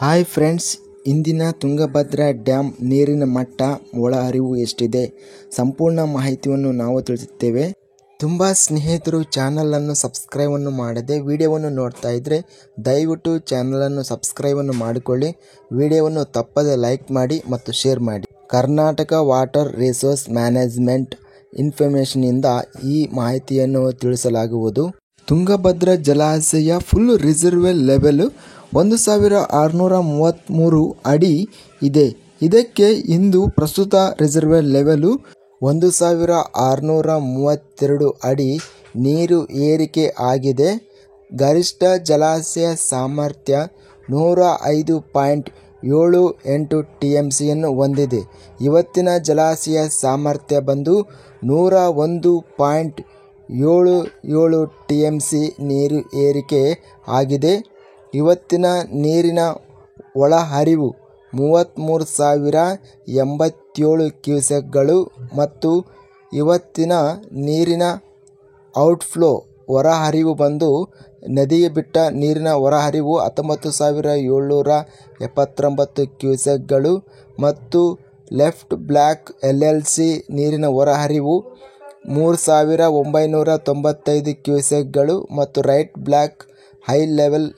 Hi friends, ಇಂದಿನ Tungabhadra dam ನೀರಿನ ಮಟ್ಟ ಒಳಹರಿವು ಎಷ್ಟಿದೆ ಸಂಪೂರ್ಣ ಮಾಹಿತಿಯನ್ನು ನಾವು ತಿಳಿಸುತ್ತೇವೆ. ತುಂಬ ಸ್ನೇಹಿತರು ಚಾನಲನ್ನು ಸಬ್ಸ್ಕ್ರೈಬನ್ನು ಮಾಡದೆ ವಿಡಿಯೋವನ್ನು ನೋಡ್ತಾ ಇದ್ದರೆ ದಯವಿಟ್ಟು ಚಾನಲನ್ನು ಸಬ್ಸ್ಕ್ರೈಬನ್ನು ಮಾಡಿಕೊಳ್ಳಿ. ವಿಡಿಯೋವನ್ನು ತಪ್ಪದೆ ಲೈಕ್ ಮಾಡಿ ಮತ್ತು ಶೇರ್ ಮಾಡಿ. ಕರ್ನಾಟಕ ವಾಟರ್ ರಿಸೋರ್ಸ್ ಮ್ಯಾನೇಜ್ಮೆಂಟ್ ಇನ್ಫಾರ್ಮೇಷನಿಂದ ಈ ಮಾಹಿತಿಯನ್ನು ತಿಳಿಸಲಾಗುವುದು. ತುಂಗಭದ್ರಾ ಜಲಾಶಯ ಫುಲ್ ರಿಸರ್ವೇರ್ ಲೆವೆಲ್ 1633 ಅಡಿ ಇದೆ. ಇದಕ್ಕೆ ಇಂದು ಪ್ರಸ್ತುತ ರಿಸರ್ವೇರ್ ಲೆವೆಲ್ 1632 ಅಡಿ ನೀರು ಏರಿಕೆ ಆಗಿದೆ. ಗರಿಷ್ಠ ಜಲಾಶಯ ಸಾಮರ್ಥ್ಯ 105.78 TMCಯನ್ನು ಹೊಂದಿದೆ. ಇವತ್ತಿನ ಜಲಾಶಯ ಸಾಮರ್ಥ್ಯ ಬಂದು 101.77 TMC ನೀರು ಏರಿಕೆ ಆಗಿದೆ. ಇವತ್ತಿನ ನೀರಿನ ಒಳಹರಿವು 33,087 ಕ್ಯೂಸೆಕ್ಗಳು ಮತ್ತು ಇವತ್ತಿನ ನೀರಿನ ಔಟ್ಫ್ಲೋ ಹೊರಹರಿವು ಬಂದು ನದಿಗೆ ಬಿಟ್ಟ ನೀರಿನ ಹೊರಹರಿವು 19,779 ಕ್ಯೂಸೆಕ್ಗಳು ಮತ್ತು ಲೆಫ್ಟ್ ಬ್ಲಾಕ್ LLC ನೀರಿನ ಹೊರಹರಿವು 3,995 ಕ್ಯೂಸೆಕ್ಗಳು ಮತ್ತು right block high level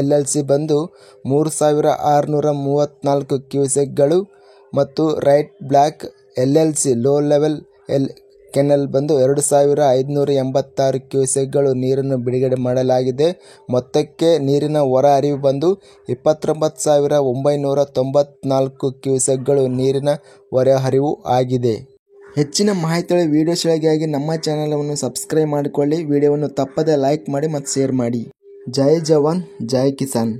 LLC ಬಂದು 3,634 ಕ್ಯೂಸೆಕ್ಗಳು ಮತ್ತು right block LLC low level canal ಬಂದು 2,586 ಕ್ಯೂಸೆಕ್ಗಳು ನೀರನ್ನು ಬಿಡುಗಡೆ ಮಾಡಲಾಗಿದೆ. ಮೊತ್ತಕ್ಕೆ ನೀರಿನ ಹೊರಹರಿವು ಬಂದು 29,994 ಕ್ಯೂಸೆಕ್ಗಳು ನೀರಿನ ಹೊರಹರಿವು ಆಗಿದೆ. ಹೆಚ್ಚಿನ ಮಾಹಿತಿಗಳ ವಿಡಿಯೋಸ್ಗಳಿಗಾಗಿ ನಮ್ಮ ಚಾನಲನ್ನು ಸಬ್ಸ್ಕ್ರೈಬ್ ಮಾಡಿಕೊಳ್ಳಿ. ವಿಡಿಯೋವನ್ನು ತಪ್ಪದೆ ಲೈಕ್ ಮಾಡಿ ಮತ್ತು ಶೇರ್ ಮಾಡಿ. ಜೈ ಜವಾನ್ ಜೈ ಕಿಸಾನ್.